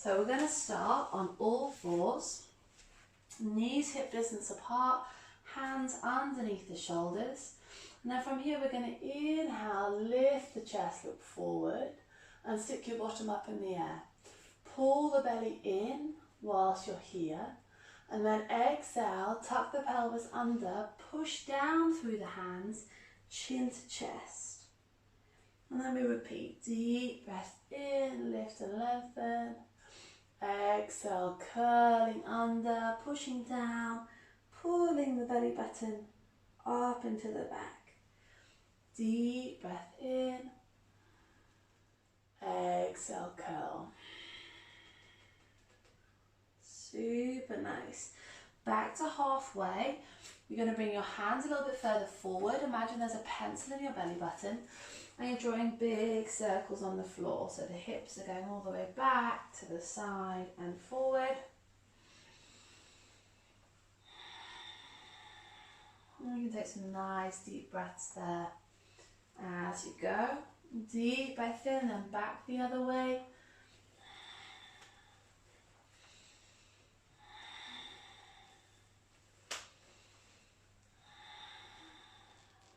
So we're going to start on all fours, knees hip distance apart, hands underneath the shoulders. And then from here we're going to inhale, lift the chest, look forward and stick your bottom up in the air. Pull the belly in whilst you're here. And then exhale, tuck the pelvis under, push down through the hands, chin to chest. And then we repeat, deep breath in, lift and lengthen. Exhale, curling under, pushing down, pulling the belly button up into the back. Deep breath in. Exhale, curl. Super nice. Back to halfway. You're going to bring your hands a little bit further forward. Imagine there's a pencil in your belly button and you're drawing big circles on the floor. So the hips are going all the way back to the side and forward. And you can take some nice deep breaths there as you go. Deep breath in and back the other way.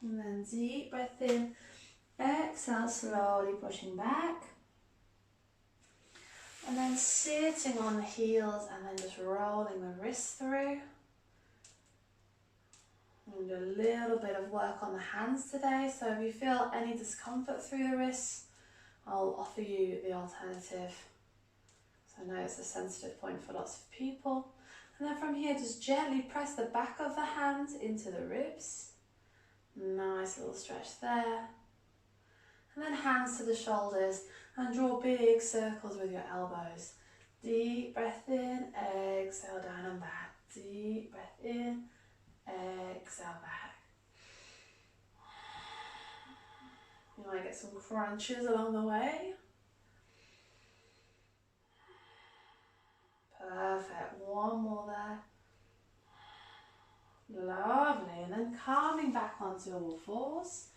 And then deep breath in, exhale, slowly pushing back. And then sitting on the heels and then just rolling the wrists through. And do a little bit of work on the hands today. So if you feel any discomfort through the wrists, I'll offer you the alternative. So I know it's a sensitive point for lots of people. And then from here, just gently press the back of the hands into the ribs. Nice little stretch there. And then hands to the shoulders and draw big circles with your elbows. Deep breath in, exhale down and back. Deep breath in, exhale back. You might get some crunches along the way. Perfect. One more there. Lovely. And then coming back onto all fours.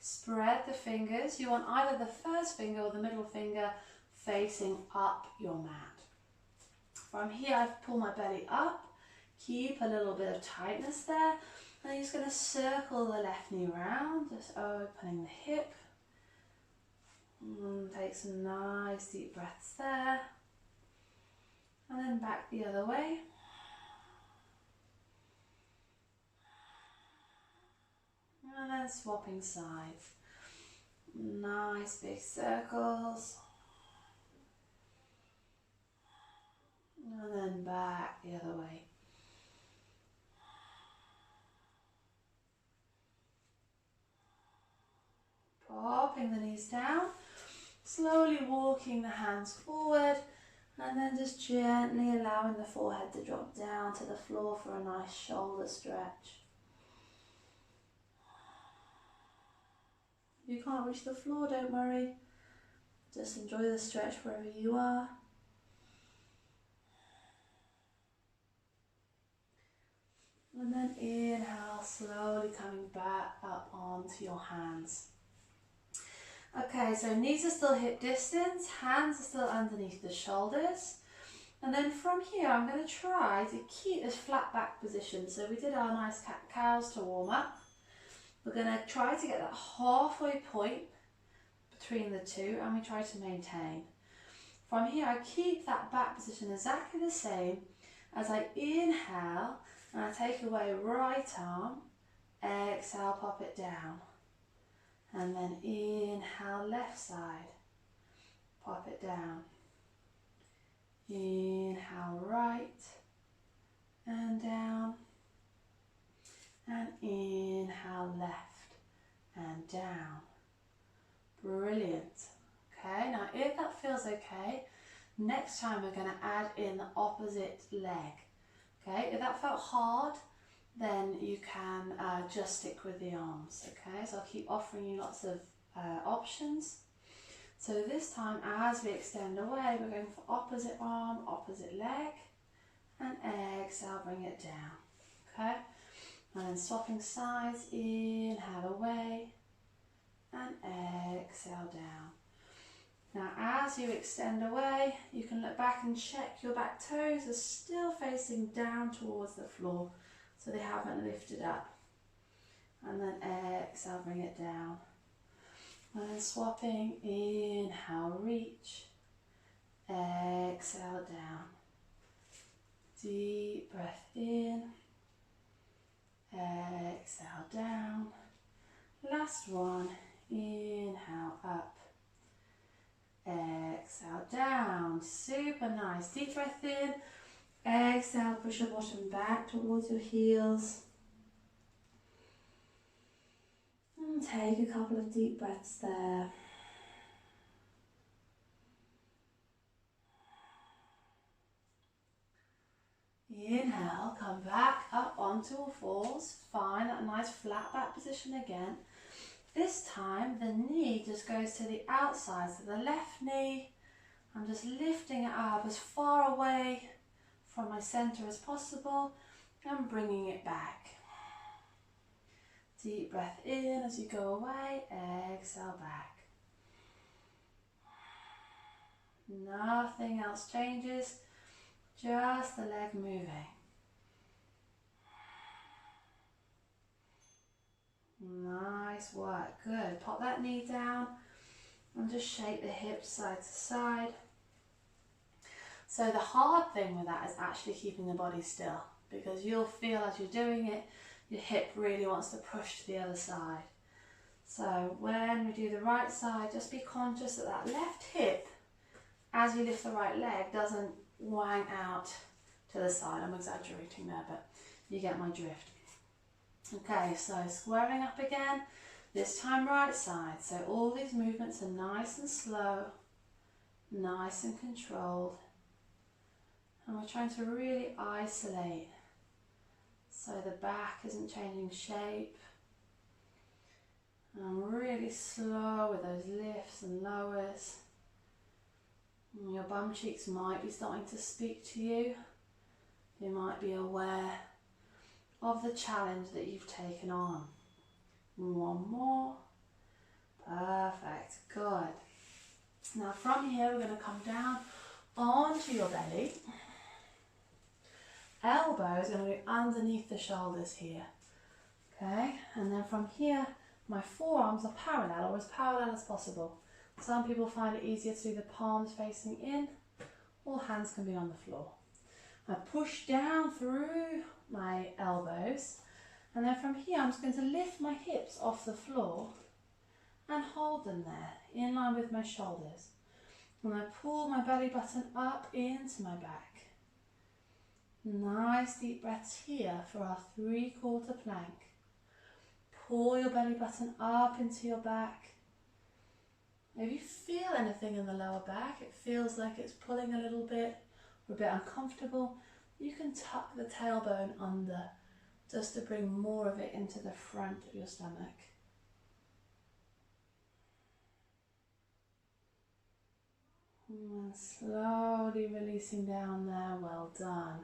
Spread the fingers. You want either the first finger or the middle finger facing up your mat. From here, I pull my belly up. Keep a little bit of tightness there. And I'm just going to circle the left knee round, just opening the hip. Take some nice deep breaths there. And then back the other way. And then swapping sides. Nice big circles. And then back the other way. Popping the knees down. Slowly walking the hands forward. And then just gently allowing the forehead to drop down to the floor for a nice shoulder stretch. If you can't reach the floor, don't worry. Just enjoy the stretch wherever you are. And then inhale, slowly coming back up onto your hands. Okay, so knees are still hip distance, hands are still underneath the shoulders. And then from here, I'm going to try to keep this flat back position. So we did our nice cat-cows to warm up. We're going to try to get that halfway point between the two and we try to maintain. From here, I keep that back position exactly the same as I inhale and I take away right arm, exhale, pop it down. And then inhale, left side, pop it down. Inhale, right and down. And inhale, left and down. Brilliant. Okay, now if that feels okay, next time we're going to add in the opposite leg. Okay, if that felt hard, then you can just stick with the arms. Okay, so I'll keep offering you lots of options. So this time, as we extend away, we're going for opposite arm, opposite leg, and exhale, bring it down. Okay. And then swapping sides, inhale away and exhale down. Now as you extend away, you can look back and check your back toes are still facing down towards the floor, so they haven't lifted up. And then exhale, bring it down. And then swapping, inhale, reach, exhale, down. Deep breath in, exhale, down. Last one, inhale, up, exhale, down. Super nice. Deep breath in, exhale, push your bottom back towards your heels. And take a couple of deep breaths there. Inhale, come back up onto all fours. Find that nice flat back position again. This time the knee just goes to the outside, so the left knee, I'm just lifting it up as far away from my center as possible and bringing it back. Deep breath in as you go away, exhale back. Nothing else changes, just the leg moving. Nice work, good. Pop that knee down and just shake the hips side to side. So the hard thing with that is actually keeping the body still, because you'll feel as you're doing it, your hip really wants to push to the other side. So when we do the right side, just be conscious that that left hip, as you lift the right leg, doesn't wang out to the side. I'm exaggerating there, but you get my drift. Okay, so squaring up again, this time right side. So all these movements are nice and slow, nice and controlled. And we're trying to really isolate so the back isn't changing shape. And really slow with those lifts and lowers. And your bum cheeks might be starting to speak to you. You might be aware of the challenge that you've taken on. One more. Perfect, good. Now from here we're going to come down onto your belly. Elbows are going to be underneath the shoulders here. Okay, and then from here my forearms are parallel, or as parallel as possible. Some people find it easier to do the palms facing in, or hands can be on the floor. I push down through my elbows, and then from here I'm just going to lift my hips off the floor and hold them there in line with my shoulders. And I pull my belly button up into my back. Nice deep breaths here for our 3/4 plank. Pull your belly button up into your back. If you feel anything in the lower back, it feels like it's pulling a little bit or a bit uncomfortable, you can tuck the tailbone under just to bring more of it into the front of your stomach. And slowly releasing down there, well done.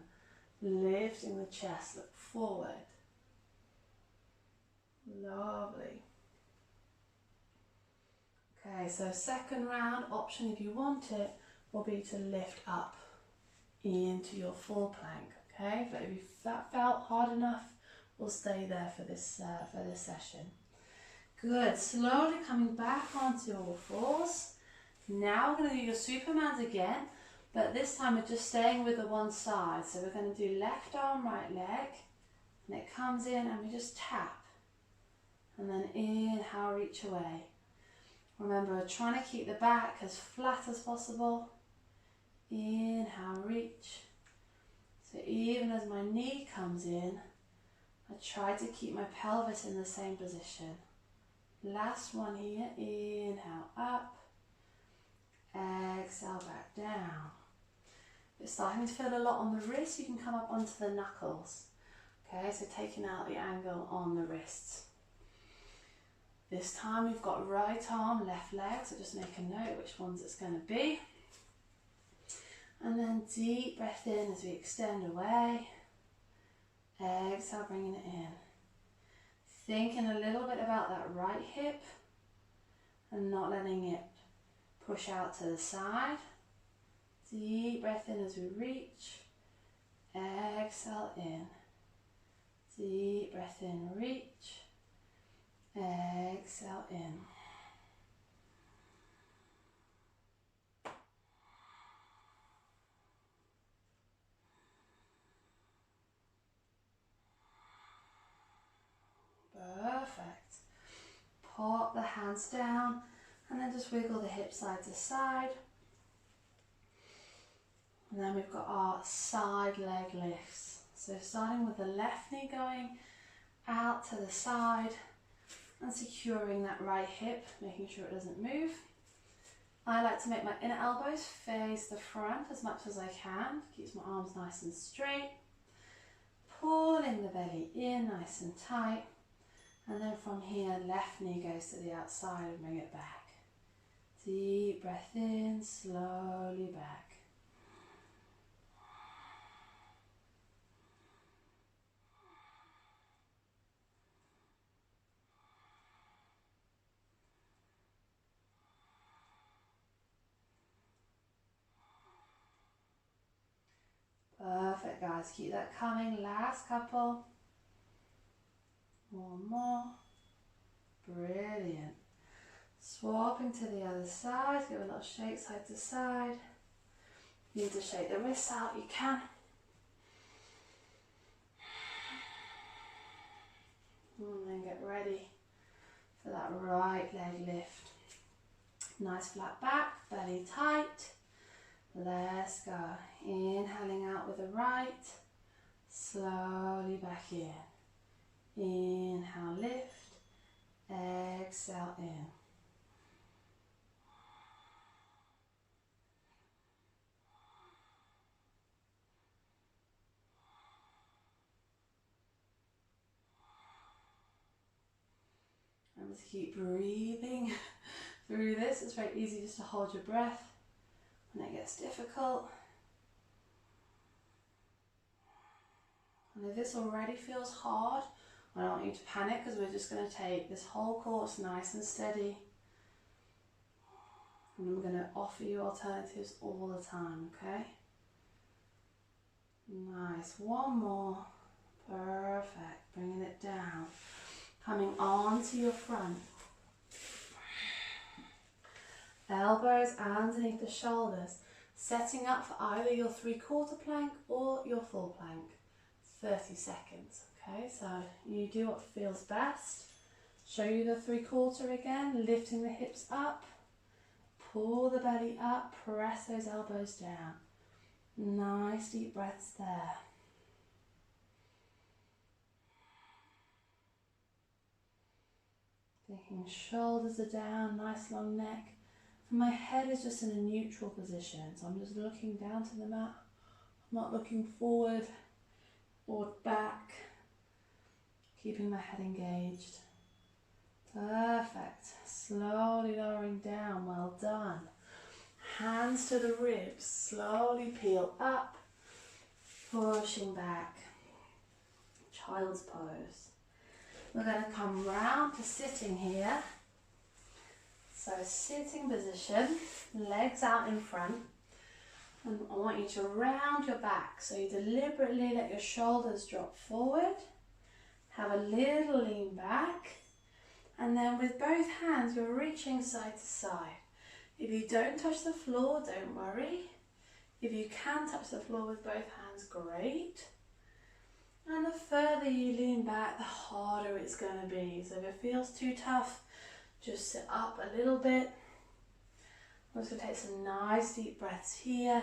Lifting the chest, look forward. Lovely. Okay, so second round option, if you want it, will be to lift up into your full plank. Okay, but if that felt hard enough, we'll stay there for this session. Good. Slowly coming back onto all fours. Now we're going to do your Supermans again, but this time we're just staying with the one side. So we're going to do left arm, right leg, and it comes in and we just tap. And then inhale, reach away. Remember, we're trying to keep the back as flat as possible. Inhale, reach. So even as my knee comes in, I try to keep my pelvis in the same position. Last one here, inhale up, exhale back down. If it's starting to feel a lot on the wrist, you can come up onto the knuckles. Okay, so taking out the angle on the wrists. This time we've got right arm, left leg, so just make a note which ones it's going to be. And then deep breath in as we extend away. Exhale, bringing it in. Thinking a little bit about that right hip and not letting it push out to the side. Deep breath in as we reach. Exhale in. Deep breath in, reach. Exhale in. Perfect. Pop the hands down and then just wiggle the hips side to side. And then we've got our side leg lifts. So starting with the left knee going out to the side and securing that right hip, making sure it doesn't move. I like to make my inner elbows face the front as much as I can. Keeps my arms nice and straight. Pulling the belly in nice and tight. And then from here, left knee goes to the outside and bring it back. Deep breath in, slowly back. Perfect, guys. Keep that coming. Last couple. One more. Brilliant. Swapping to the other side. Give a little shake side to side. If you need to shake the wrists out, you can. And then get ready for that right leg lift. Nice flat back, belly tight. Let's go. Inhaling out with the right. Slowly back in. Inhale, lift. Exhale, in. And just keep breathing through this. It's very easy just to hold your breath when it gets difficult. And if this already feels hard, I don't want you to panic, because we're just going to take this whole course nice and steady. And I'm going to offer you alternatives all the time, okay? Nice. One more. Perfect. Bringing it down. Coming onto your front. Elbows underneath the shoulders. Setting up for either your 3/4 plank or your full plank. 30 seconds. Okay, so you do what feels best. Show you the 3/4 again, lifting the hips up, pull the belly up, press those elbows down. Nice deep breaths there. Thinking shoulders are down, nice long neck. And my head is just in a neutral position, so I'm just looking down to the mat. I'm not looking forward or back. Keeping my head engaged. Perfect. Slowly lowering down. Well done. Hands to the ribs. Slowly peel up. Pushing back. Child's pose. We're going to come round to sitting here. So sitting position. Legs out in front. And I want you to round your back. So you deliberately let your shoulders drop forward. Have a little lean back, and then with both hands you're reaching side to side. If you don't touch the floor, don't worry. If you can touch the floor with both hands, great. And the further you lean back, the harder it's going to be. So if it feels too tough, just sit up a little bit. I'm just going to take some nice deep breaths here.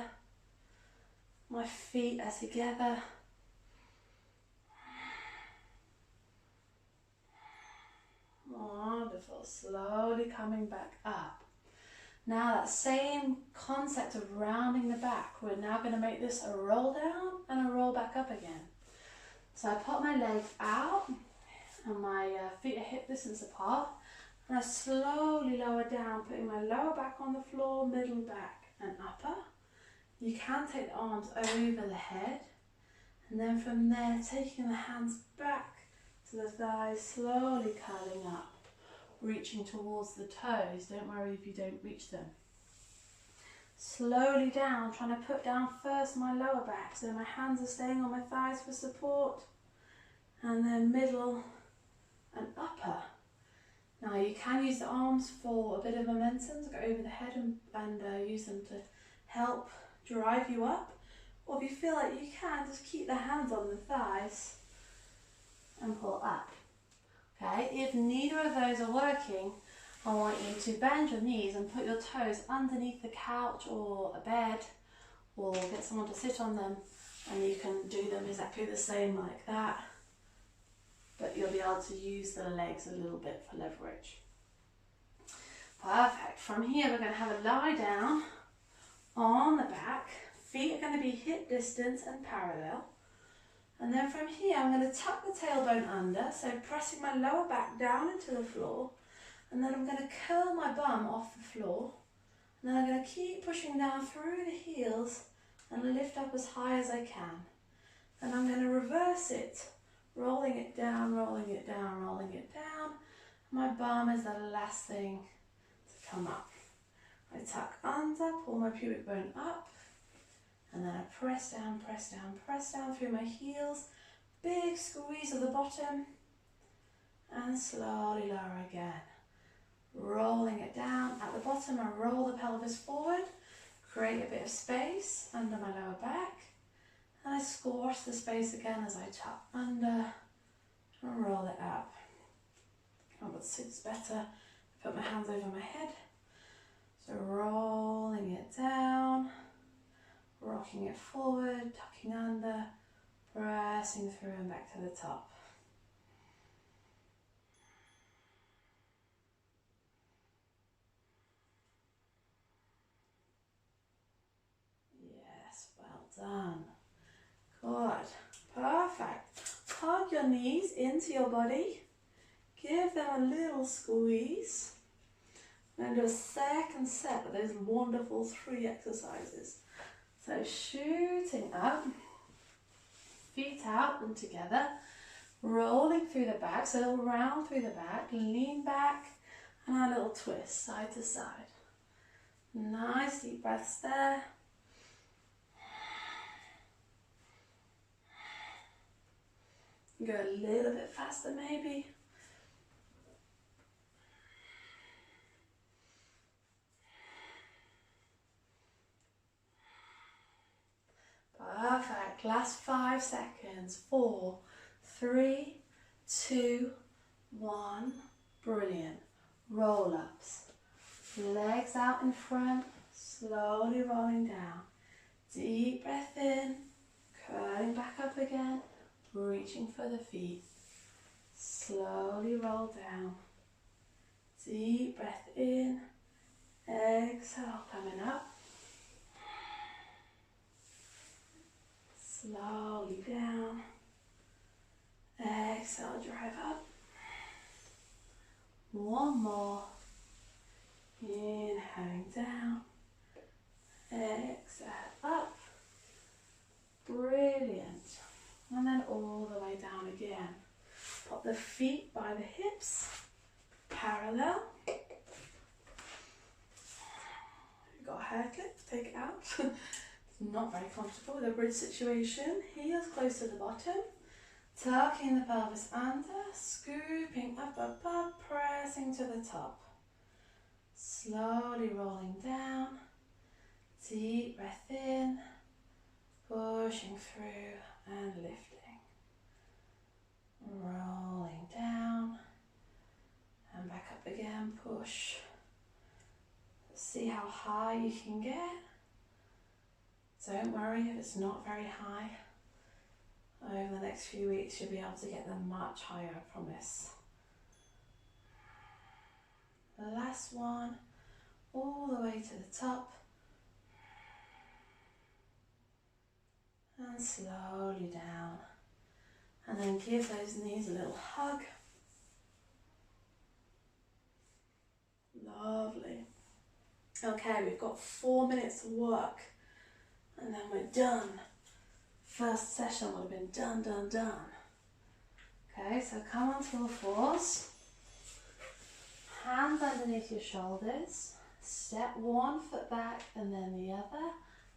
My feet are together. Wonderful. Slowly coming back up. Now that same concept of rounding the back, we're now going to make this a roll down and a roll back up again. So I pop my legs out and my feet are hip distance apart, and I slowly lower down, putting my lower back on the floor, middle back and upper. You can take the arms over the head, and then from there taking the hands back to the thighs, slowly curling up, reaching towards the toes. Don't worry if you don't reach them. Slowly down, trying to put down first my lower back so my hands are staying on my thighs for support, and then middle and upper. Now you can use the arms for a bit of momentum to go over the head and use them to help drive you up, or if you feel like you can, just keep the hands on the thighs and pull up. Okay, if neither of those are working, I want you to bend your knees and put your toes underneath the couch or a bed, or get someone to sit on them, and you can do them exactly the same like that, but you'll be able to use the legs a little bit for leverage. Perfect. From here we're going to have a lie down on the back. Feet are going to be hip distance and parallel. And then from here I'm going to tuck the tailbone under, so pressing my lower back down into the floor. And then I'm going to curl my bum off the floor. And then I'm going to keep pushing down through the heels and lift up as high as I can. And I'm going to reverse it, rolling it down, rolling it down, rolling it down. My bum is the last thing to come up. I tuck under, pull my pubic bone up, and then I press down, press down, press down through my heels. Big squeeze of the bottom, and slowly lower again. Rolling it down. At the bottom, I roll the pelvis forward, create a bit of space under my lower back, and I squash the space again as I tuck under and roll it up. Oh, what sits better, put my hands over my head. So rolling it down, rocking it forward, tucking under, pressing through and back to the top. Yes, well done. Good. Perfect. Hug your knees into your body. Give them a little squeeze. And do a second set of those wonderful 3 exercises. So shooting up, feet out and together, rolling through the back, so round through the back, lean back, and a little twist side to side. Nice deep breaths there. Go a little bit faster maybe. Perfect. Last 5 seconds. 4, 3, 2, 1. Brilliant. Roll ups. Legs out in front. Slowly rolling down. Deep breath in. Curling back up again. Reaching for the feet. Slowly roll down. Deep breath in. Exhale, coming up. Slowly down. Exhale, drive up. One more. Inhaling down. Exhale up. Brilliant. And then all the way down again. Pop the feet by the hips. Parallel. You've got a hair clip, take it out. Not very comfortable with a bridge situation. Heels close to the bottom. Tucking the pelvis under, scooping up, up, up, pressing to the top. Slowly rolling down. Deep breath in. Pushing through and lifting. Rolling down. And back up again, push. See how high you can get. Don't worry if it's not very high. Over the next few weeks you'll be able to get them much higher, I promise. The last one, all the way to the top. And slowly down. And then give those knees a little hug. Lovely. Okay, we've got 4 minutes to work. And then we're done. First session would have been done, done, done. Okay, so come onto all fours. Hands underneath your shoulders. Step one foot back and then the other,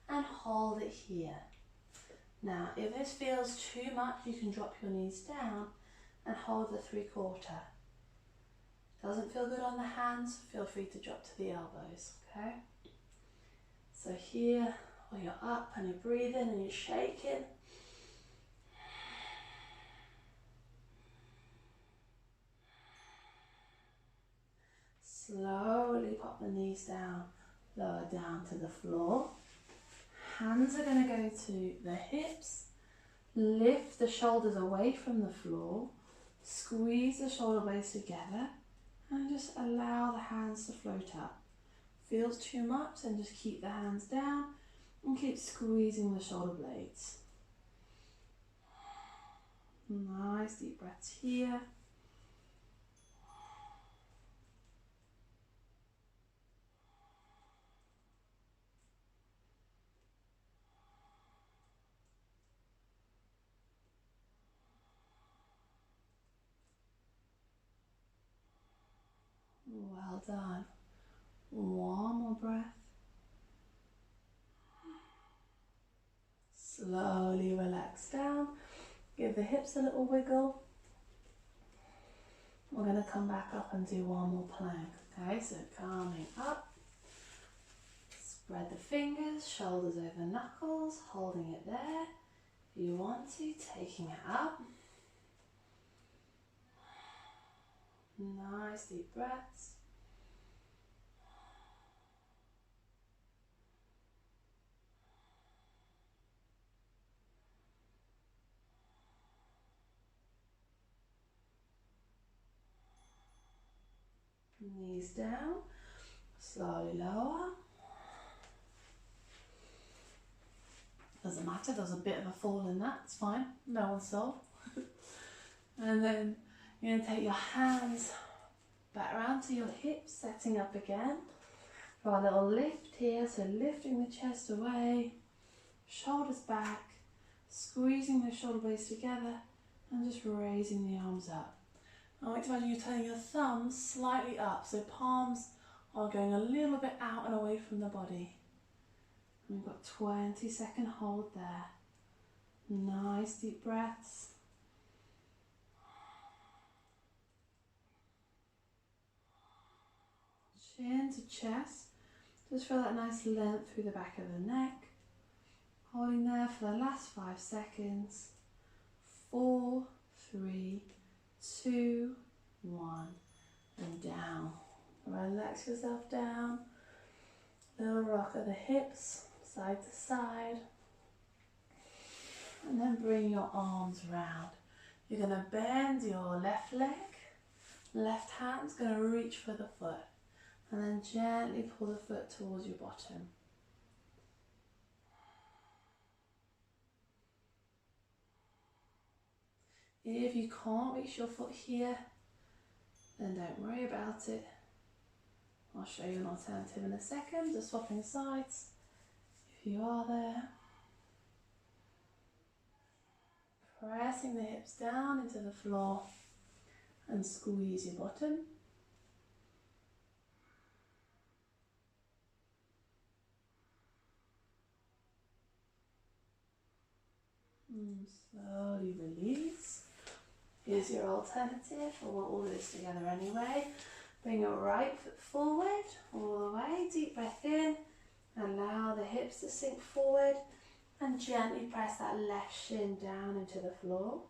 and hold it here. Now, if this feels too much, you can drop your knees down and hold the 3/4. Doesn't feel good on the hands, feel free to drop to the elbows, okay? So here, when you're up and you're breathing and you're shaking, slowly pop the knees down, lower down to the floor. Hands are going to go to the hips. Lift the shoulders away from the floor. Squeeze the shoulder blades together and just allow the hands to float up. Feels too much, then just keep the hands down and keep squeezing the shoulder blades. Nice deep breaths here. Well done. One more breath. Slowly relax down. Give the hips a little wiggle. We're going to come back up and do one more plank. Okay, so coming up. Spread the fingers, shoulders over knuckles, holding it there. If you want to, taking it up. Nice deep breaths. Knees down, slowly lower. Doesn't matter, there's a bit of a fall in that, it's fine, no one saw. And then you're going to take your hands back around to your hips, setting up again. For a little lift here, so lifting the chest away, shoulders back, squeezing the shoulder blades together, and just raising the arms up. I want to imagine you turning your thumbs slightly up, so palms are going a little bit out and away from the body. And we've got 20-second hold there. Nice deep breaths. Chin to chest. Just feel that nice length through the back of the neck. Holding there for the last 5 seconds. 4, 3, 2, 1, and down. Relax yourself down. Little rock of the hips, side to side. And then bring your arms round. You're going to bend your left leg. Left hand's going to reach for the foot. And then gently pull the foot towards your bottom. If you can't reach your foot here, then don't worry about it. I'll show you an alternative in a second, just swapping sides. If you are there, pressing the hips down into the floor and squeeze your bottom. And slowly release. Here's your alternative. We'll all do this together anyway. Bring your right foot forward, all the way. Deep breath in. Allow the hips to sink forward. And gently press that left shin down into the floor.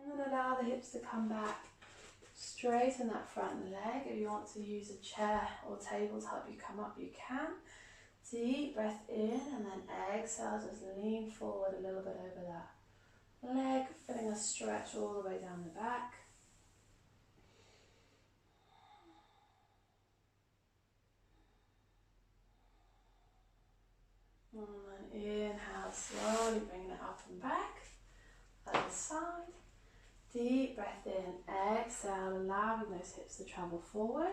And then allow the hips to come back. Straighten that front leg. If you want to use a chair or table to help you come up, you can. Deep breath in and then exhale, just lean forward a little bit over that leg, feeling a stretch all the way down the back. And then inhale, slowly bringing it up and back. Other side. Deep breath in, exhale, allowing those hips to travel forward.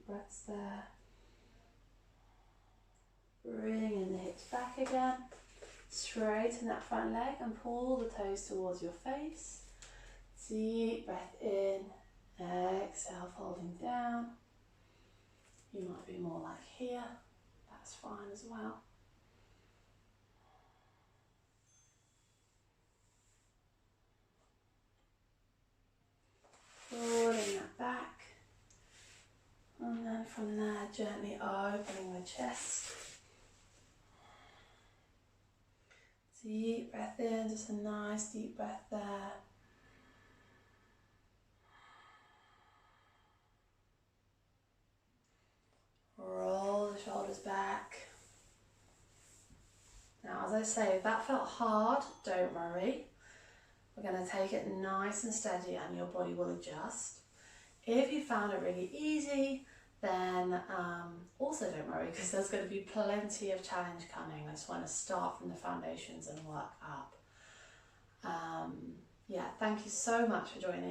deep breaths there. Bringing the hips back again. Straighten that front leg and pull the toes towards your face. Deep breath in. Exhale, folding down. You might be more like here. That's fine as well. Pulling that back. And then from there, gently opening the chest. Deep breath in, just a nice deep breath there. Roll the shoulders back. Now, as I say, if that felt hard, don't worry. We're going to take it nice and steady and your body will adjust. If you found it really easy, then also don't worry, because there's going to be plenty of challenge coming. I just want to start from the foundations and work up. Yeah, thank you so much for joining.